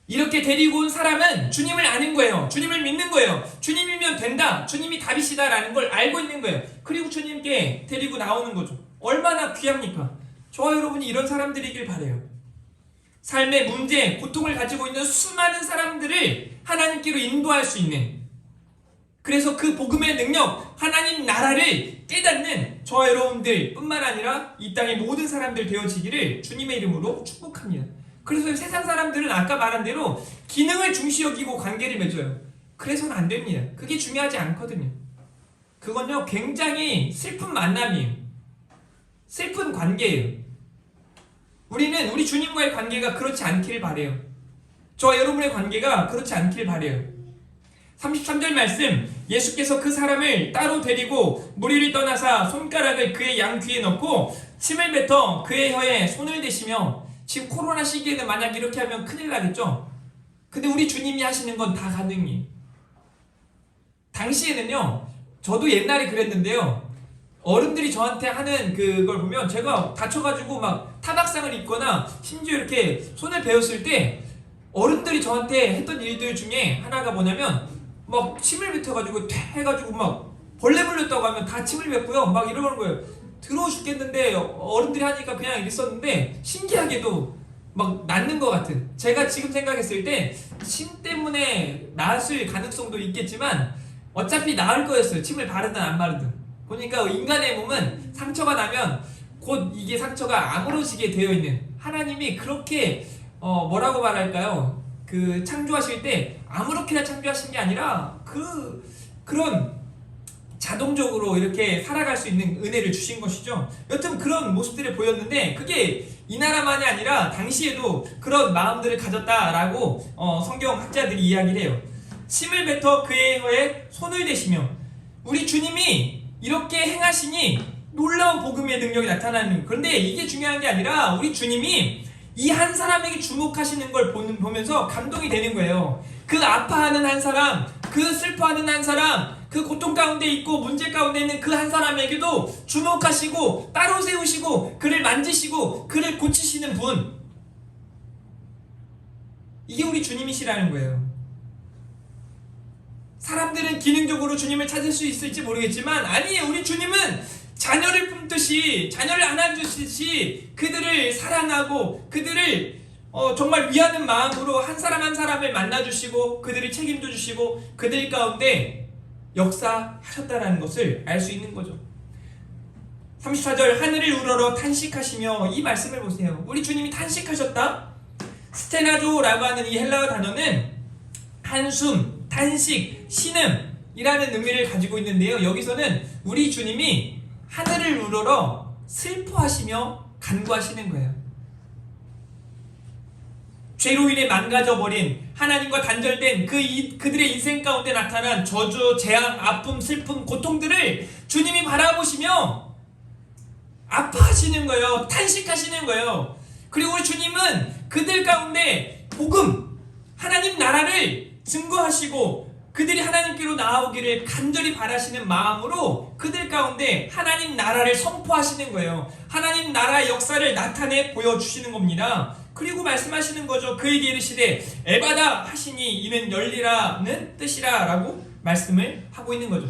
이렇게 데리고 온 사람은 주님을 아는 거예요. 주님을 믿는 거예요. 주님이면 된다, 주님이 답이시다라는 걸 알고 있는 거예요. 그리고 주님께 데리고 나오는 거죠. 얼마나 귀합니까? 저와 여러분이 이런 사람들이길 바라요. 삶의 문제, 고통을 가지고 있는 수많은 사람들을 하나님께로 인도할 수 있는, 그래서 그 복음의 능력, 하나님 나라를 깨닫는 저와 여러분들 뿐만 아니라 이 땅의 모든 사람들 되어지기를 주님의 이름으로 축복합니다. 그래서 세상 사람들은 아까 말한 대로 기능을 중시 여기고 관계를 맺어요. 그래서는 안 됩니다. 그게 중요하지 않거든요. 그건요, 굉장히 슬픈 만남이에요. 슬픈 관계예요. 우리는 우리 주님과의 관계가 그렇지 않기를 바라요. 저와 여러분의 관계가 그렇지 않기를 바라요. 33절 말씀, 예수께서 그 사람을 따로 데리고 무리를 떠나사 손가락을 그의 양귀에 넣고 침을 뱉어 그의 혀에 손을 대시며, 지금 코로나 시기에는 만약 이렇게 하면 큰일 나겠죠? 근데 우리 주님이 하시는 건 다 가능해요. 당시에는요, 저도 옛날에 그랬는데요, 어른들이 저한테 하는 그걸 보면 제가 다쳐가지고 막 타박상을 입거나 심지어 이렇게 손을 베었을 때 어른들이 저한테 했던 일들 중에 하나가 뭐냐면 막 침을 뱉어가지고 해가지고 막 벌레 물렸다고 하면 다 침을 뱉고요 막 이러는 거예요. 더러워 죽겠는데 어른들이 하니까 그냥 있었는데 신기하게도 막 낫는 것 같은, 제가 지금 생각했을 때 침 때문에 나았을 가능성도 있겠지만 어차피 나을 거였어요. 침을 바르든 안 바르든. 보니까 인간의 몸은 상처가 나면 곧 이게 상처가 아물어지게 되어 있는, 하나님이 그렇게 뭐라고 말할까요? 그 창조하실 때 아무렇게나 창조하신 게 아니라 그런 자동적으로 이렇게 살아갈 수 있는 은혜를 주신 것이죠. 여튼 그런 모습들을 보였는데 그게 이 나라만이 아니라 당시에도 그런 마음들을 가졌다라고 성경 학자들이 이야기를 해요. 침을 뱉어 그의 혀에 손을 대시며, 우리 주님이 이렇게 행하시니 놀라운 복음의 능력이 나타나는. 그런데 이게 중요한 게 아니라 우리 주님이 이 한 사람에게 주목하시는 걸 보면서 감동이 되는 거예요. 그 아파하는 한 사람, 그 슬퍼하는 한 사람, 그 고통 가운데 있고 문제 가운데 있는 그 한 사람에게도 주목하시고 따로 세우시고 그를 만지시고 그를 고치시는 분, 이게 우리 주님이시라는 거예요. 사람들은 기능적으로 주님을 찾을 수 있을지 모르겠지만 아니에요. 우리 주님은 자녀를 품듯이, 자녀를 안아주듯이 그들을 사랑하고 그들을 정말 위하는 마음으로 한 사람 한 사람을 만나주시고 그들을 책임져 주시고 그들 가운데 역사하셨다는 것을 알 수 있는 거죠. 34절, 하늘을 우러러 탄식하시며, 이 말씀을 보세요. 우리 주님이 탄식하셨다? 스테나조라고 하는 이 헬라어 단어는 한숨, 탄식, 신음이라는 의미를 가지고 있는데요. 여기서는 우리 주님이 하늘을 우러러 슬퍼하시며 간구하시는 거예요. 죄로 인해 망가져버린, 하나님과 단절된 그들의 인생 가운데 나타난 저주, 재앙, 아픔, 슬픔, 고통들을 주님이 바라보시며 아파하시는 거예요. 탄식하시는 거예요. 그리고 우리 주님은 그들 가운데 복음, 하나님 나라를 증거하시고 그들이 하나님께로 나아오기를 간절히 바라시는 마음으로 그들 가운데 하나님 나라를 선포하시는 거예요. 하나님 나라의 역사를 나타내 보여주시는 겁니다. 그리고 말씀하시는 거죠. 그에게 이르시되 에바다 하시니 이는 열리라는 뜻이라 라고 말씀을 하고 있는 거죠.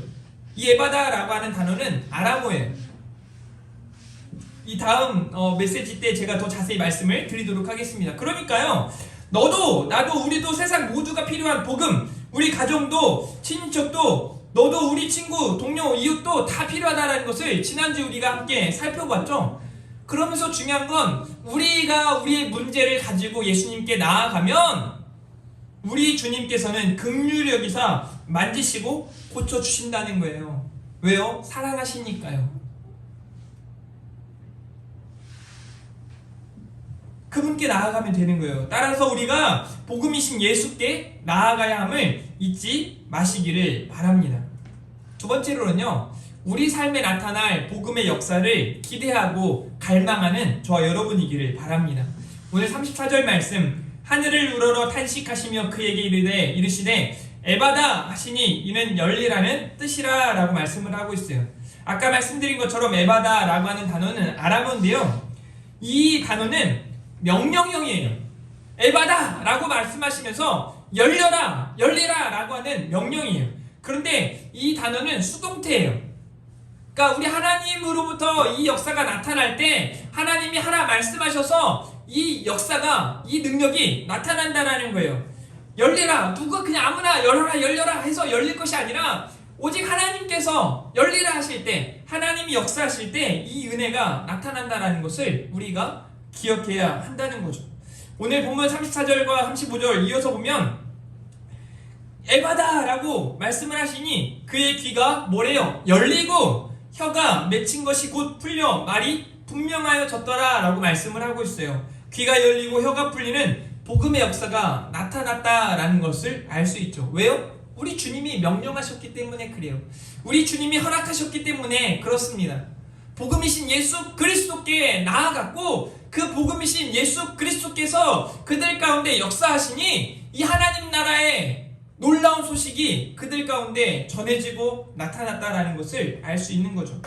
이 에바다라고 하는 단어는 아람어예요. 이 다음 메시지 때 제가 더 자세히 말씀을 드리도록 하겠습니다. 그러니까요, 너도 나도 우리도 세상 모두가 필요한 복음, 우리 가정도 친인척도 너도 우리 친구, 동료, 이웃도 다 필요하다는 것을 지난주 우리가 함께 살펴봤죠. 그러면서 중요한 건 우리가 우리의 문제를 가지고 예수님께 나아가면 우리 주님께서는 긍휼히 여기사 만지시고 고쳐주신다는 거예요. 왜요? 사랑하시니까요. 그분께 나아가면 되는 거예요. 따라서 우리가 복음이신 예수께 나아가야 함을 잊지 마시기를 바랍니다. 두 번째로는요, 우리 삶에 나타날 복음의 역사를 기대하고 갈망하는 저와 여러분이기를 바랍니다. 오늘 34절 말씀, 하늘을 우러러 탄식하시며 그에게 이르시되 에바다 하시니 이는 열리라는 뜻이라 라고 말씀을 하고 있어요. 아까 말씀드린 것처럼 에바다 라고 하는 단어는 아람어인데요, 이 단어는 명령형이에요. 에바다 라고 말씀하시면서 열려라, 열리라 라고 하는 명령이에요. 그런데 이 단어는 수동태예요. 그러니까 우리 하나님으로부터 이 역사가 나타날 때 하나님이 하나 말씀하셔서 이 역사가, 이 능력이 나타난다라는 거예요. 열리라, 누가 그냥 아무나 열어라 열려라 해서 열릴 것이 아니라 오직 하나님께서 열리라 하실 때, 하나님이 역사하실 때 이 은혜가 나타난다라는 것을 우리가 기억해야 한다는 거죠. 오늘 본문 34절과 35절 이어서 보면 에바다 라고 말씀을 하시니 그의 귀가 뭐래요? 열리고 혀가 맺힌 것이 곧 풀려 말이 분명하여졌더라 라고 말씀을 하고 있어요. 귀가 열리고 혀가 풀리는 복음의 역사가 나타났다라는 것을 알 수 있죠. 왜요? 우리 주님이 명령하셨기 때문에 그래요. 우리 주님이 허락하셨기 때문에 그렇습니다. 복음이신 예수 그리스도께 나아갔고 그 복음이신 예수 그리스도께서 그들 가운데 역사하시니 이 하나님 나라의 놀라운 소식이 그들 가운데 전해지고 나타났다라는 것을 알 수 있는 거죠.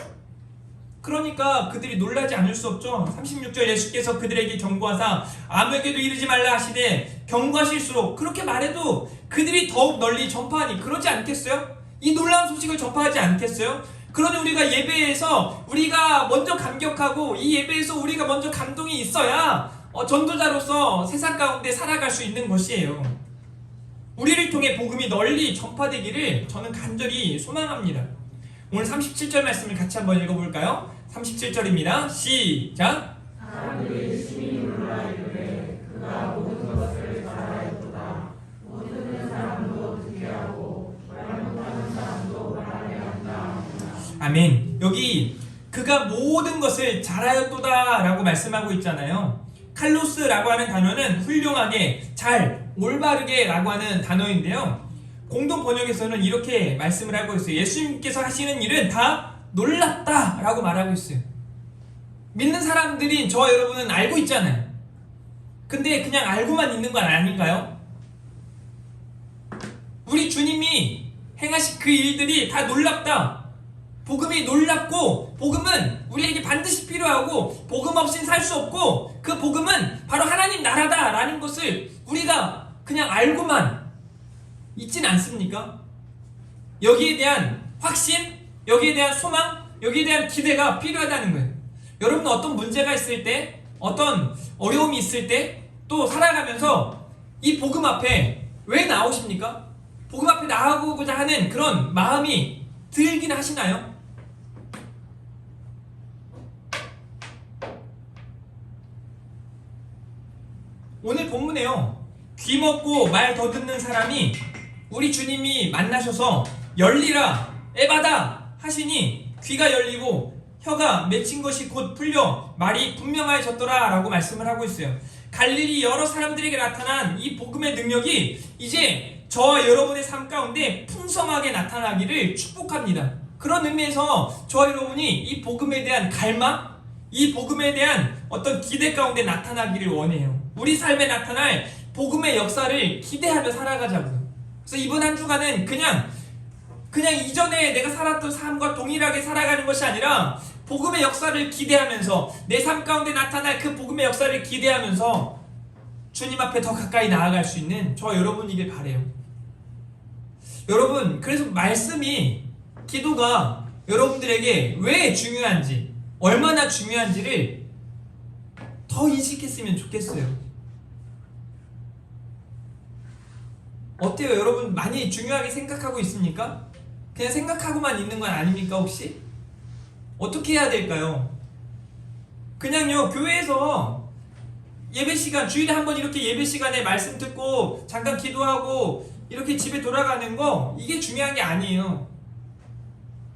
그러니까 그들이 놀라지 않을 수 없죠. 36절 예수께서 그들에게 경고하사 아무에게도 이르지 말라 하시되 경고하실수록 그렇게 말해도 그들이 더욱 널리 전파하니 그러지 않겠어요? 이 놀라운 소식을 전파하지 않겠어요? 그러니 우리가 예배에서 우리가 먼저 감격하고 이 예배에서 우리가 먼저 감동이 있어야 전도자로서 세상 가운데 살아갈 수 있는 것이에요. 우리를 통해 복음이 널리 전파되기를 저는 간절히 소망합니다. 오늘 37절 말씀을 같이 한번 읽어볼까요? 37절입니다. 시작! 아멘. 여기 그가 모든 것을 잘하였도다 라고 말씀하고 있잖아요. 칼로스라고 하는 단어는 훌륭하게, 잘, 올바르게 라고 하는 단어인데요. 공동 번역에서는 이렇게 말씀을 하고 있어요. 예수님께서 하시는 일은 다 놀랍다 라고 말하고 있어요. 믿는 사람들인 저 여러분은 알고 있잖아요. 근데 그냥 알고만 있는 건 아닌가요? 우리 주님이 행하신 그 일들이 다 놀랍다. 복음이 놀랍고 복음은 우리에게 반드시 필요하고 복음 없이는 살 수 없고 그 복음은 바로 하나님 나라다 라는 것을 우리가 그냥 알고만 있진 않습니까? 여기에 대한 확신, 여기에 대한 소망, 여기에 대한 기대가 필요하다는 거예요. 여러분은 어떤 문제가 있을 때, 어떤 어려움이 있을 때 또 살아가면서 이 복음 앞에 왜 나오십니까? 복음 앞에 나아가고자 하는 그런 마음이 들긴 하시나요? 오늘 본문에요. 귀 먹고 말 더듬는 사람이 우리 주님이 만나셔서 열리라 에바다 하시니 귀가 열리고 혀가 맺힌 것이 곧 풀려 말이 분명해졌더라 라고 말씀을 하고 있어요. 갈릴리 여러 사람들에게 나타난 이 복음의 능력이 이제 저와 여러분의 삶 가운데 풍성하게 나타나기를 축복합니다. 그런 의미에서 저와 여러분이 이 복음에 대한 갈망, 이 복음에 대한 어떤 기대 가운데 나타나기를 원해요. 우리 삶에 나타날 복음의 역사를 기대하며 살아가자고요. 그래서 이번 한 주간은 그냥 이전에 내가 살았던 삶과 동일하게 살아가는 것이 아니라 복음의 역사를 기대하면서 내 삶 가운데 나타날 그 복음의 역사를 기대하면서 주님 앞에 더 가까이 나아갈 수 있는 저 여러분이길 바라요. 여러분, 그래서 말씀이, 기도가 여러분들에게 왜 중요한지, 얼마나 중요한지를 더 인식했으면 좋겠어요. 어때요? 여러분 많이 중요하게 생각하고 있습니까? 그냥 생각하고만 있는 건 아닙니까 혹시? 어떻게 해야 될까요? 그냥요, 교회에서 예배 시간, 주일에 한번 이렇게 예배 시간에 말씀 듣고 잠깐 기도하고 이렇게 집에 돌아가는 거, 이게 중요한 게 아니에요.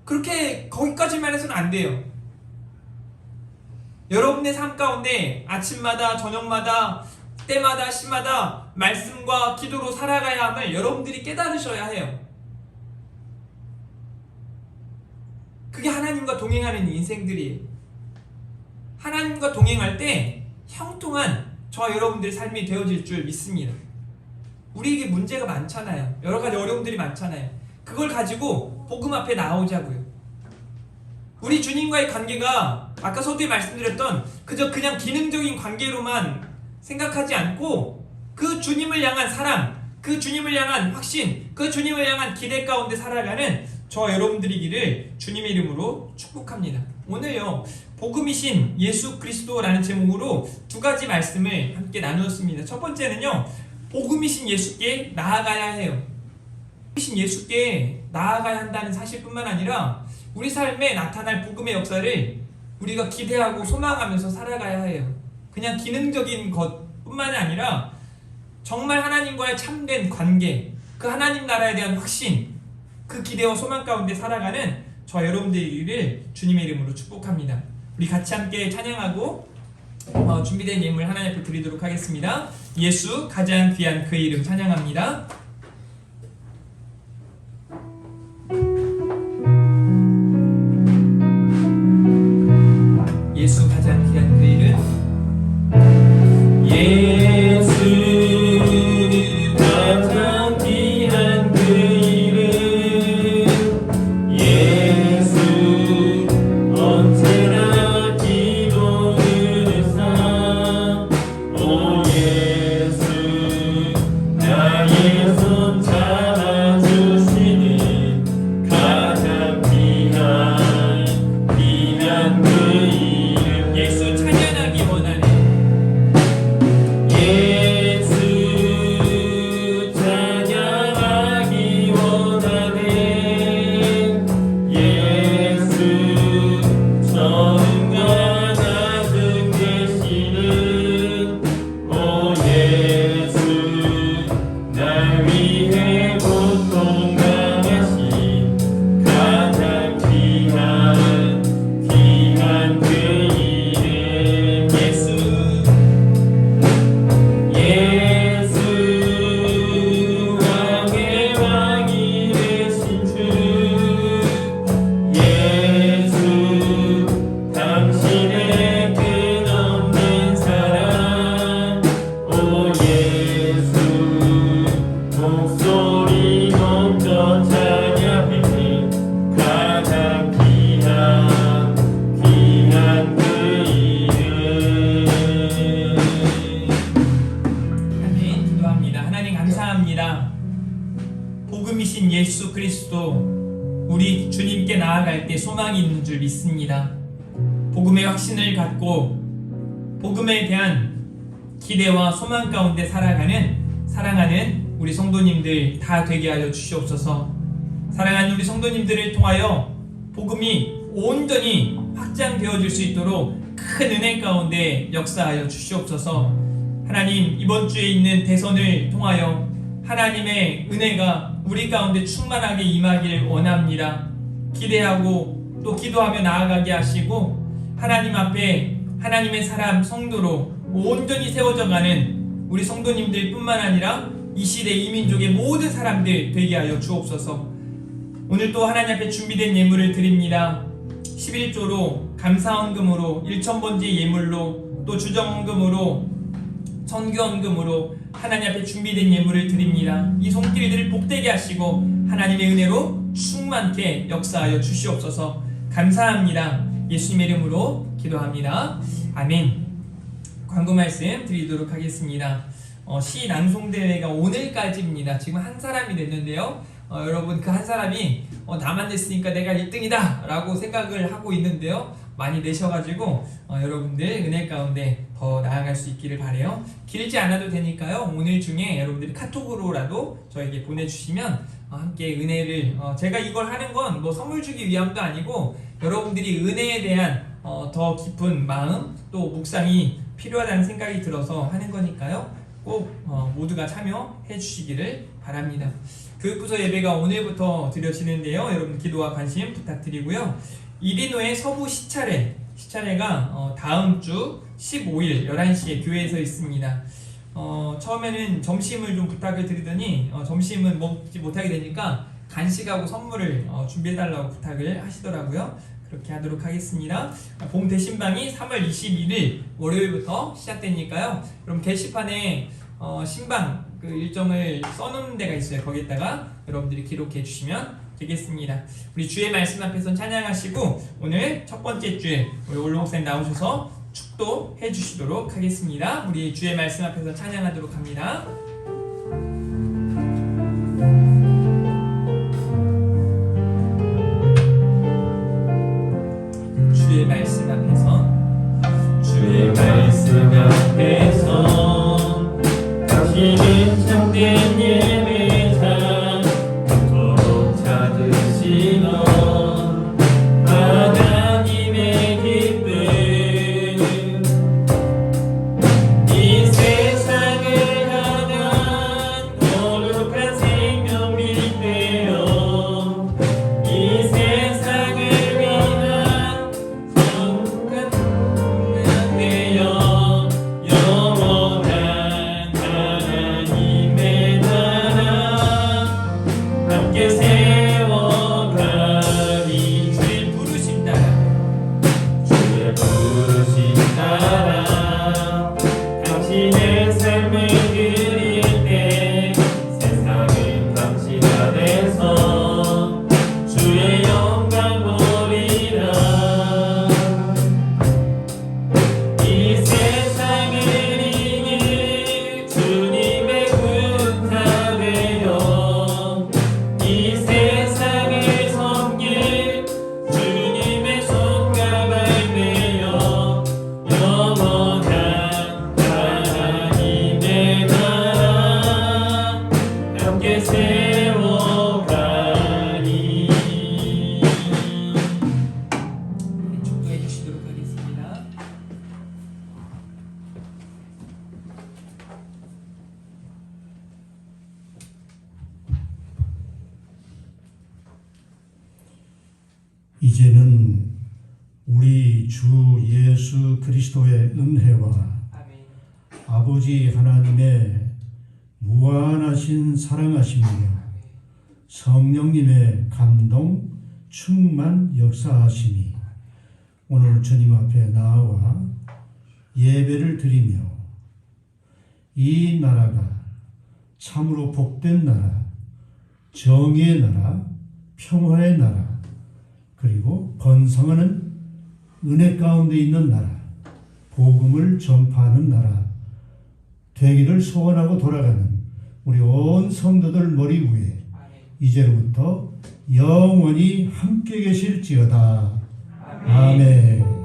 그렇게 거기까지만 해서는 안 돼요. 여러분의 삶 가운데 아침마다 저녁마다 때마다 시마다 말씀과 기도로 살아가야 함을 여러분들이 깨달으셔야 해요. 그게 하나님과 동행하는 인생들이에요. 하나님과 동행할 때 형통한 저와 여러분들의 삶이 되어질 줄 믿습니다. 우리에게 문제가 많잖아요. 여러 가지 어려움들이 많잖아요. 그걸 가지고 복음 앞에 나오자고요. 우리 주님과의 관계가 아까 서두에 말씀드렸던 그냥 기능적인 관계로만 생각하지 않고 그 주님을 향한 사랑, 그 주님을 향한 확신, 그 주님을 향한 기대 가운데 살아가는 저와 여러분들이기를 주님의 이름으로 축복합니다. 오늘요, 복음이신 예수 그리스도라는 제목으로 두 가지 말씀을 함께 나누었습니다. 첫 번째는요, 복음이신 예수께 나아가야 해요. 복음이신 예수께 나아가야 한다는 사실뿐만 아니라 우리 삶에 나타날 복음의 역사를 우리가 기대하고 소망하면서 살아가야 해요. 그냥 기능적인 것뿐만 아니라 정말 하나님과의 참된 관계, 그 하나님 나라에 대한 확신, 그 기대와 소망 가운데 살아가는 저 여러분들을 주님의 이름으로 축복합니다. 우리 같이 함께 찬양하고 준비된 예물 하나님 앞에 드리도록 하겠습니다. 예수 가장 귀한 그 이름 찬양합니다. 예수 가장 귀한 그 이름, 예수 가장 귀한 그 이름, 예수 언제나 왕이신 예수 그리스도 우리 주님께 나아갈 때 소망이 있는 줄 믿습니다. 복음의 확신을 갖고 복음에 대한 기대와 소망 가운데 사랑하는 우리 성도님들 다 되게 하여 주시옵소서. 사랑하는 우리 성도님들을 통하여 복음이 온전히 확장되어질 수 있도록 큰 은혜 가운데 역사하여 주시옵소서. 하나님, 이번 주에 있는 대선을 통하여 하나님의 은혜가 우리 가운데 충만하게 임하길 원합니다. 기대하고 또 기도하며 나아가게 하시고 하나님 앞에 하나님의 사람 성도로 온전히 세워져 가는 우리 성도님들 뿐만 아니라 이 시대 이 민족의 모든 사람들 되게 하여 주옵소서. 오늘 또 하나님 앞에 준비된 예물을 드립니다. 11조로 감사헌금으로 1,000번째 예물로 또 주정헌금으로 선교헌금으로 하나님 앞에 준비된 예물을 드립니다. 이 손길들을 복되게 하시고 하나님의 은혜로 충만케 역사하여 주시옵소서. 감사합니다. 예수님의 이름으로 기도합니다. 아멘. 광고 말씀 드리도록 하겠습니다. 시 낭송대회가 오늘까지입니다. 지금 한 사람이 됐는데요. 여러분 그 한 사람이 나만 냈으니까 내가 1등이다 라고 생각을 하고 있는데요. 많이 내셔가지고 여러분들 은혜 가운데 더 나아갈 수 있기를 바라요. 길지 않아도 되니까요. 오늘 중에 여러분들이 카톡으로라도 저에게 보내주시면 함께 은혜를 제가 이걸 하는 건 뭐 선물 주기 위함도 아니고 여러분들이 은혜에 대한 더 깊은 마음 또 묵상이 필요하다는 생각이 들어서 하는 거니까요. 꼭 모두가 참여해 주시기를 바랍니다. 교육부서 예배가 오늘부터 드려지는데요. 여러분 기도와 관심 부탁드리고요. 이리노의 서부 시차례가 다음 주 15일 11시에 교회에서 있습니다. 처음에는 점심을 좀 부탁을 드리더니 점심은 먹지 못하게 되니까 간식하고 선물을 준비해달라고 부탁을 하시더라고요. 그렇게 하도록 하겠습니다. 봄 대신방이 3월 21일 월요일부터 시작되니까요. 그럼 게시판에 신방 그 일정을 써놓는 데가 있어요. 거기다가 여러분들이 기록해 주시면 되겠습니다. 우리 주의 말씀 앞에서 찬양하시고 오늘 첫 번째 주에 우리 올로 목사님 나오셔서 축도해 주시도록 하겠습니다. 우리 주의 말씀 앞에서 찬양하도록 합니다. 주의 말씀 앞에서 당신은 참된 예배자 그토록 찾으시던 하나님의 기쁨 이 세상을 향한 거룩한 생명 빛되어 이 세상을 위한 성한 풍랑 되어 영원한 하나님의 나라 함께 세워가리. 주의 부르심 따라 당신의 삶을 드릴 때 세상은 당신 안에서 주의 영광 보리라. 이 세상을 이길 주님의 군사 되어 이 세상을 섬길 주님의 손가락 되어 영원한 하나님의 나라 함께 세워가리. 축도해 주시도록 하겠습니다. 이제는 우리 주 예수 그리스도의 은혜와 아멘. 아버지 하나님의 무한하신 사랑하심이며 성령님의 감동 충만 역사하심이 오늘 주님 앞에 나와 예배를 드리며 이 나라가 참으로 복된 나라, 정의의 나라, 평화의 나라, 그리고 번성하는 은혜 가운데 있는 나라, 복음을 전파하는 나라 되기를 소원하고 돌아가는 우리 온 성도들 머리 위에 이제로부터 영원히 함께 계실지어다. 아멘. 네.